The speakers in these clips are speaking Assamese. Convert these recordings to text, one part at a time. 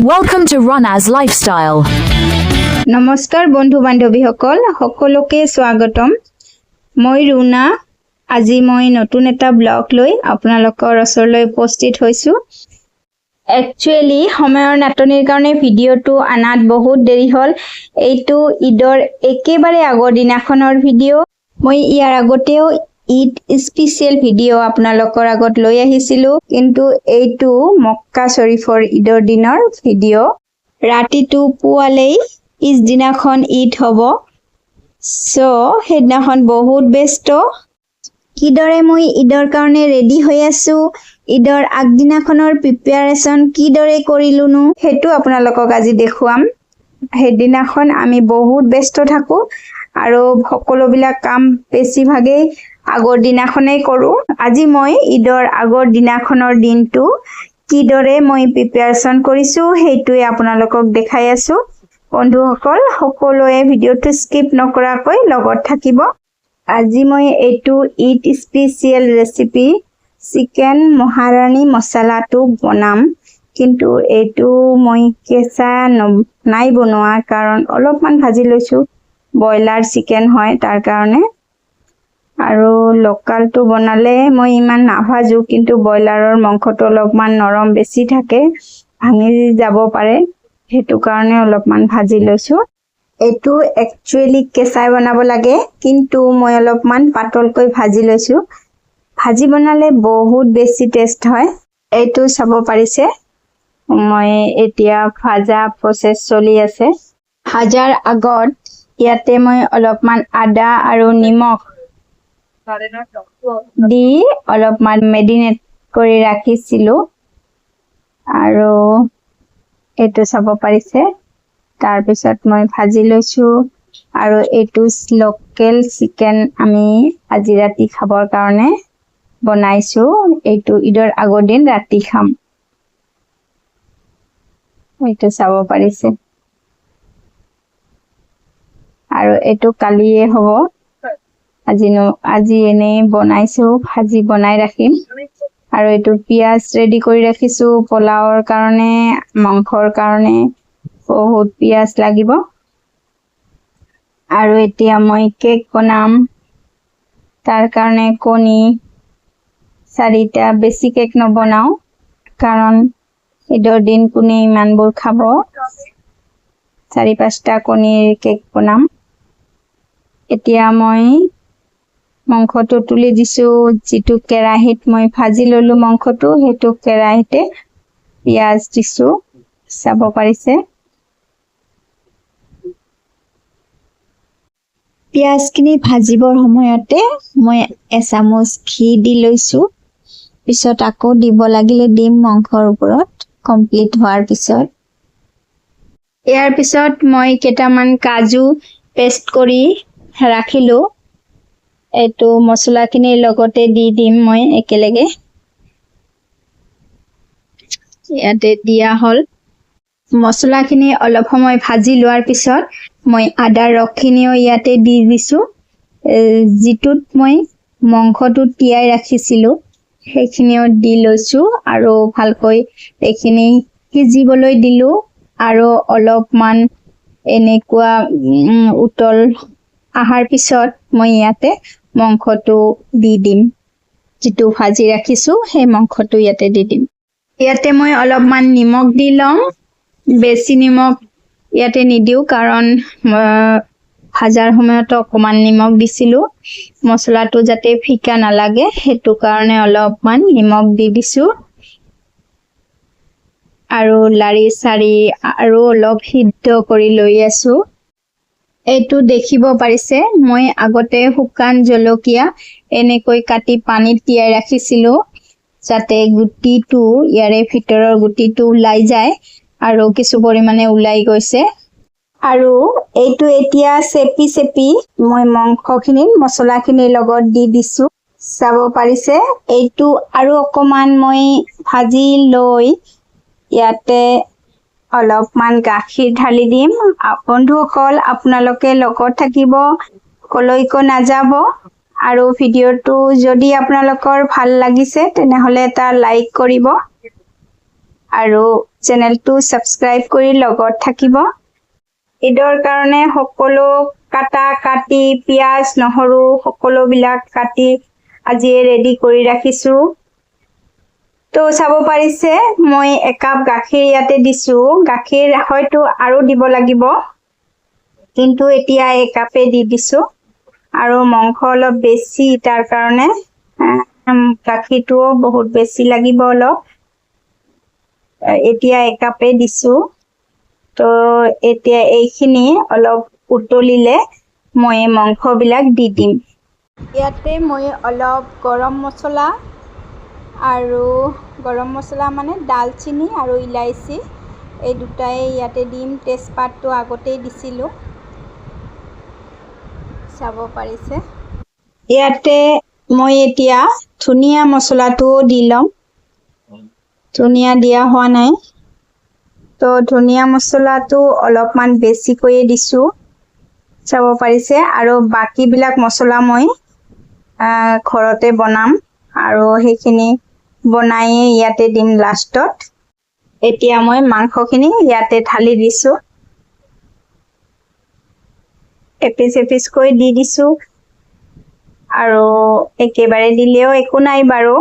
Welcome to Runa's Lifestyle. নমস্কাৰ বন্ধু বান্ধৱীসকল সকলোকে স্বাগতম মই ৰুনা আজি মই নতুন এটা ব্লগ লৈ আপোনালোকৰ ওচৰলৈ উপস্থিত হৈছো একচুয়ালি সময়ৰ নাটনিৰ কাৰণে ভিডিওটো আনাত বহুত দেৰি হ'ল এইটো ঈদৰ একেবাৰে আগৰ দিনাখনৰ ভিডিও মই ইয়াৰ আগতেও ঈদ স্পেশাল ভিডিও আপোনালোকৰ আগত লৈ আহিছিলো কিন্তু এইটো মক্কা শৰীফৰ ঈদৰ দিনৰ ভিডিও ৰাতিটো পুৱালেই পিছদিনাখন ঈদ হ'ব সো সেইদিনাখন বহুত ব্যস্ত কিদৰে মই ঈদৰ কাৰণে ৰেডি হৈ আছো ঈদৰ আগদিনাখনৰ প্ৰিপাৰেচন কিদৰে কৰিলুনো হেতু আপোনালোকক আজি দেখুৱাম সেইদিনাখন আমি বহুত ব্যস্ত থাকো আৰু সকলোবিলাক কাম বেছিভাগে আগৰ দিনাখনেই কৰো আজি মই ঈদৰ আগৰ দিনাখনৰ দিনটো কিদৰে মই প্ৰিপাৰেচন কৰিছো হেতুৱে আপোনালোকক দেখাই আছো বন্ধুসকল সকলোৱে ভিডিওটো স্কিপ নকৰাকৈ লগত থাকিব আজি মই এইটো ঈদ স্পেশাল ৰেচিপি চিকেন মহাৰাণী মছলাটো বনাম কিন্তু এইটো মই কেঁচা নাই বনোৱা কাৰণ অলপমান ভাজি লৈছো বয়লাৰ চিকেন হয় তাৰ কাৰণে আৰু লোকালটো বনালে মই ইমান নাভাজো কিন্তু বয়লাৰৰ মাংসটো অলপমান নৰম বেছি থাকে ভাঙি যাব পাৰে হেতু কাৰণে অলপমান ভাজি লৈছো এটো একচুয়ালি কেঁচাই বনাব লাগে কিন্তু মই অলপমান পাতলকৈ ভাজি লৈছো ভাজি বনালে বহুত বেছি টেষ্ট হয় এইটো চাব পাৰিছে মই এতিয়া ভাজা প্ৰসেস চলি আছে ভাজাৰ আগত ইয়াতে মই অলপমান আদা আৰু নিমখ দি অলপমান মেৰিনেট কৰি ৰাখিছিলো আৰু এটো চাব পাৰিছে তাৰ পিছত মই ভাজি লৈছো আৰু এটো লোকেল চিকেন আমি আজি ৰাতি খাবৰ কাৰণে বনাইছো এটো ঈদৰ আগৰ দিন ৰাতি খাম এটো চাব পাৰিছে আৰু এটো কালিয়ে হ'ব আজি এনে বনাইছো ভাজি বনাই ৰাখিম আৰু এটো পিয়াজ ৰেডি কৰি ৰাখিছো পোলাওৰ কাৰণে মাংসৰ কাৰণে বহুত পিয়াজ লাগিব আৰু এতিয়া মই কেক বনাম তাৰ কাৰণে কণী 4টা বেছি কেক নবনাও কাৰণ ঈদৰ দিন কোনে ইমানবোৰ খাব 4-5টা কণীৰ কেক বনাম এতিয়া মই মাংসটো তুলি দিছো যেটো কেৰাহীত মই ভাজি ললো মাংসটো হেতু কেৰাহীতে পিয়াজ দিছো চাব পাৰিছে পিয়াজখিনি ভাজিবৰ সময়তে মই এচামুচ ঘি দি লৈছো পিছত আকৌ দিব লাগিলে ডিম মাংসৰ ওপৰত কমপ্লিট হোৱাৰ পিছত ইয়াৰ পিছত মই কেটামান কাজু পেষ্ট কৰি ৰাখিলো এটো মছলাখিনিৰ লগতে দি দিম মই একেলগে ইয়াতে দিয়া হল মছলাখিনি অলপ সময় ভাজি লোৱাৰ পিছত মই আদাৰ ৰসখিনিও ইয়াতে দি দিছো জিতুত মই মাংসটো তিয়াই ৰাখিছিলো সেইখিনিও দি লৈছো আৰু ভালকৈ এইখিনি সিজিবলৈ দিলো আৰু অলপমান এনেকুৱা উতল আহাৰ পিছত মই ইয়াতে মাংসটো দি দিম যেটো ভাজি ৰাখিছো সেই মাংসটো ইয়াতে দি দিম ইয়াতে মই অলপমান নিমখ দি লম বেছি নিমখ ইয়াতে নিদিও কাৰণ ভাজাৰ সময়ত অকমান নিমখ দিছিলো মছলাটো যাতে ফিকা নালাগে হেতু কাৰণে অলপমান নিমখ দি দিছো আৰু লাৰি সাৰি আৰু অলপ সিদ্ধ কৰি লৈ আছো এইটো দেখিব পাৰিছে মই আগতে শুকান জলকীয়া এনেকৈ কাটি পানীত তিয়াই ৰাখিছিলো যাতে গুটিটো ইয়াৰে ভিতৰৰ গুটিটো ওলাই যায় আৰু কিছু পৰিমাণে ওলাই গৈছে আৰু এইটো এতিয়া চেপি মই মাংসখিনি মছলাখিনিৰ লগত দি দিছো চাব পাৰিছে এইটো আৰু অকমান মই ভাজি লৈ ইয়াতে অলপমান গাখীৰ ঢালি দিম বন্ধুসকল আপোনালোকে লগত থাকিব কলৈকো নাযাব আৰু ভিডিওটো যদি আপোনালোকৰ ভাল লাগিছে তেনেহলে এটা লাইক কৰিব আৰু চেনেলটো সাবস্ক্ৰাইব কৰি লগত থাকিব ঈদৰ কাৰণে সকলো কাটি পিয়াজ নহৰু সকলোবিলাক কাটি আজি ৰেডি কৰি ৰাখিছো তো চাব পাৰিছে মই একাপ গাখীৰ ইয়াতে দিছো গাখীৰ হয়তো আৰু দিব লাগিব কিন্তু এতিয়া একাপে দি দিছো আৰু মাংস অলপ বেছি তাৰ কাৰণে গাখীৰটো বহুত বেছি লাগিব অলপ এতিয়া একাপে দিছো তো এতিয়া এইখিনি অলপ উতলিলে মই মাংসবিলাক দি দিম ইয়াতে মই অলপ গৰম মছলা আৰু গৰম মছলা মানে দালচিনি আৰু ইলাইচি এই দুটাই ইয়াতে দিম তেজপাতটো আগতেই দিছিলোঁ চাব পাৰিছে ইয়াতে মই এতিয়া ধনিয়া মছলাটো দি লম ধনিয়া দিয়া হোৱা নাই তো ধনিয়া মছলাটো অলপমান বেছিকৈ দিছো চাব পাৰিছে আৰু বাকিবিলাক মছলা মই ঘৰতে বনাম আৰু সেইখিনি বনাই ইয়াতে দিম লাষ্টত এতিয়া মই মাংসখিনি ইয়াতে ঢালি দিছো এপিচ কৈ দি দিছো আৰু একেবাৰে দিলেও একো নাই বাৰু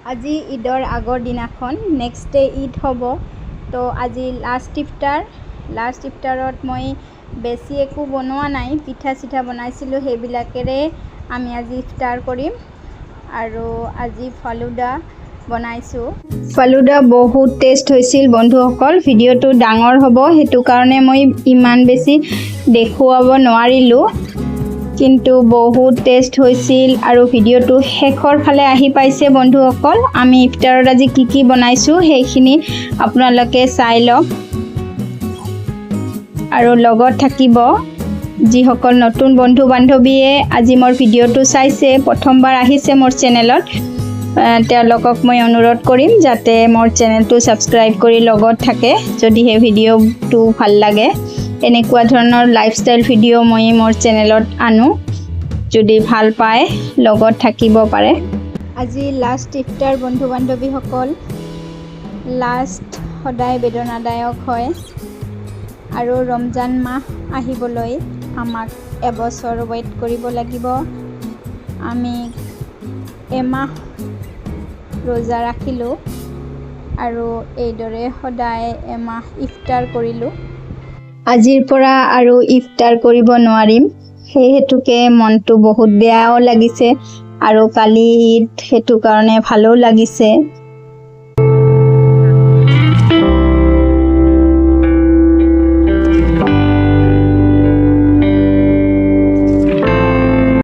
আজি ঈদৰ আগৰ দিনাখন নেক্সট ডে ঈদ হ'ব তো আজি লাষ্ট ইফতাৰত মই বেছি একো বনোৱা নাই পিঠা চিঠা বনাইছিলোঁ সেইবিলাকেৰে আমি আজি ইফতাৰ কৰিম আৰু আজি ফালুদা বনাইছোঁ ফালুদা বহুত টেষ্ট হৈছিল বন্ধুসকল ভিডিঅ'টো ডাঙৰ হ'ব সেইটো কাৰণে মই ইমান বেছি দেখুৱাব নোৱাৰিলোঁ কিন্তু বহুত টেষ্ট হৈছিল আৰু ভিডিঅ'টো শেষৰ ফালে আহি পাইছে বন্ধুসকল আমি ইফতাৰত আজি কি বনাইছোঁ সেইখিনি আপোনালোকে চাই লওক আৰু লগত থাকিব যিসকল নতুন বন্ধু বান্ধৱীয়ে আজি মোৰ ভিডিঅ'টো চাইছে প্ৰথমবাৰ আহিছে মোৰ চেনেলত তেওঁলোকক মই অনুৰোধ কৰিম যাতে মোৰ চেনেলটো ছাবস্ক্ৰাইব কৰি লগত থাকে যদিহে ভিডিঅ'টো ভাল লাগে এনেকুৱা ধৰণৰ লাইফষ্টাইল ভিডিঅ' মই মোৰ চেনেলত আনো যদি ভাল পায় লগত থাকিব পাৰে আজি লাষ্ট ইফতাৰ বন্ধু বান্ধৱীসকল লাষ্ট সদায় বেদনাদায়ক হয় আৰু ৰমজান মাহ আহিবলৈ আমাক এবছৰ ৱেইট কৰিব লাগিব আমি এমাহ ৰোজা ৰাখিলোঁ আৰু এইদৰে সদায় এমাহ ইফতাৰ কৰিলোঁ আজিৰ পৰা আৰু ইফতাৰ কৰিব নোৱাৰিম সেই হেতুকে মনটো বহুত বেয়াও লাগিছে আৰু কালি ঈদ সেইটো কাৰণে ভালো লাগিছে